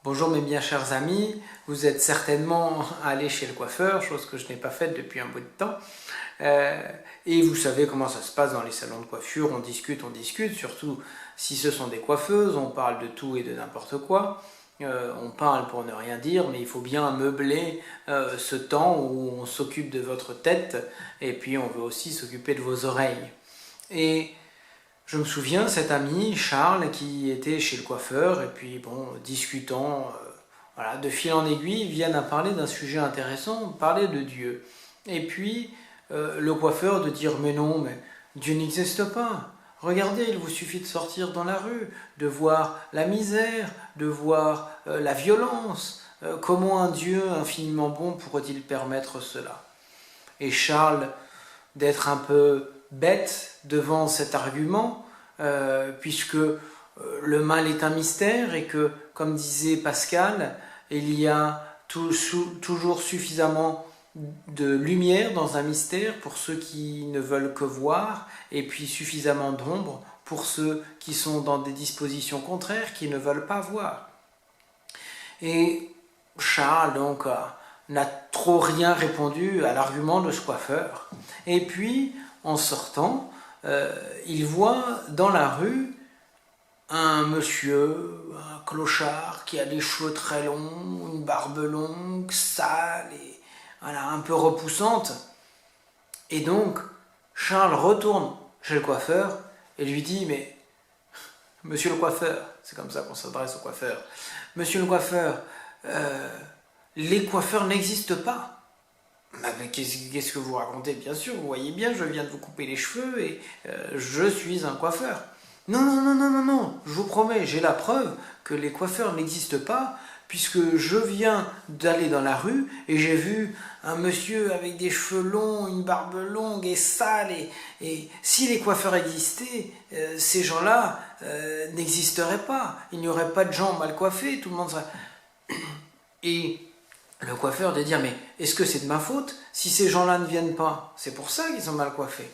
Bonjour mes bien chers amis, vous êtes certainement allés chez le coiffeur, chose que je n'ai pas faite depuis un bout de temps. Et vous savez comment ça se passe dans les salons de coiffure, on discute, surtout si ce sont des coiffeuses, on parle de tout et de n'importe quoi. On parle pour ne rien dire, mais il faut bien meubler ce temps où on s'occupe de votre tête et puis on veut aussi s'occuper de vos oreilles. Et je me souviens, cet ami, Charles, qui était chez le coiffeur, et puis bon, discutant, voilà, de fil en aiguille, ils viennent à parler d'un sujet intéressant, parler de Dieu. Et puis, le coiffeur de dire, mais non, mais Dieu n'existe pas. Regardez, il vous suffit de sortir dans la rue, de voir la misère, de voir la violence. Comment un Dieu infiniment bon pourrait-il permettre cela? Et Charles, d'être un peu bête devant cet argument, puisque le mal est un mystère et que, comme disait Pascal, il y a toujours suffisamment de lumière dans un mystère pour ceux qui ne veulent que voir, et puis suffisamment d'ombre pour ceux qui sont dans des dispositions contraires, qui ne veulent pas voir. Et Charles, donc, n'a trop rien répondu à l'argument de ce coiffeur. Et puis, en sortant, il voit dans la rue un monsieur, un clochard, qui a des cheveux très longs, une barbe longue, sale et voilà, un peu repoussante. Et donc, Charles retourne chez le coiffeur et lui dit, mais monsieur le coiffeur, c'est comme ça qu'on s'adresse au coiffeur, monsieur le coiffeur, les coiffeurs n'existent pas. Mais qu'est-ce que vous racontez? Bien sûr, vous voyez bien, je viens de vous couper les cheveux et je suis un coiffeur. Non, non, non, non, non, non, je vous promets, j'ai la preuve que les coiffeurs n'existent pas, puisque je viens d'aller dans la rue et j'ai vu un monsieur avec des cheveux longs, une barbe longue et sale, et si les coiffeurs existaient, ces gens-là n'existeraient pas. Il n'y aurait pas de gens mal coiffés, tout le monde serait... Et le coiffeur de dire, mais est-ce que c'est de ma faute si ces gens-là ne viennent pas? C'est pour ça qu'ils sont mal coiffés.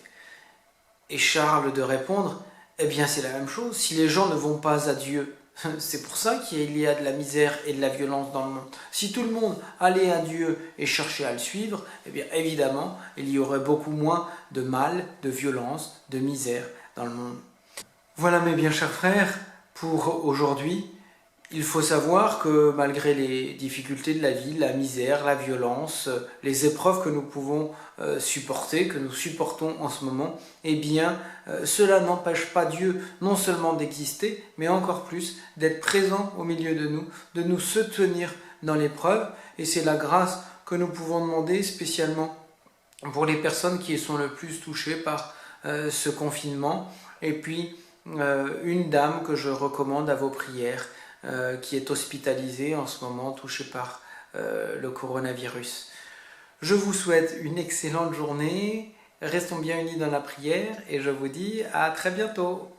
Et Charles de répondre, eh bien c'est la même chose, si les gens ne vont pas à Dieu, c'est pour ça qu'il y a de la misère et de la violence dans le monde. Si tout le monde allait à Dieu et cherchait à le suivre, eh bien évidemment, il y aurait beaucoup moins de mal, de violence, de misère dans le monde. Voilà mes bien chers frères, pour aujourd'hui. Il faut savoir que malgré les difficultés de la vie, la misère, la violence, les épreuves que nous pouvons supporter, que nous supportons en ce moment, eh bien, cela n'empêche pas Dieu non seulement d'exister, mais encore plus d'être présent au milieu de nous soutenir dans l'épreuve. Et c'est la grâce que nous pouvons demander spécialement pour les personnes qui sont le plus touchées par ce confinement. Et puis, une dame que je recommande à vos prières, qui est hospitalisée en ce moment, touchée par le coronavirus. Je vous souhaite une excellente journée, restons bien unis dans la prière et je vous dis à très bientôt.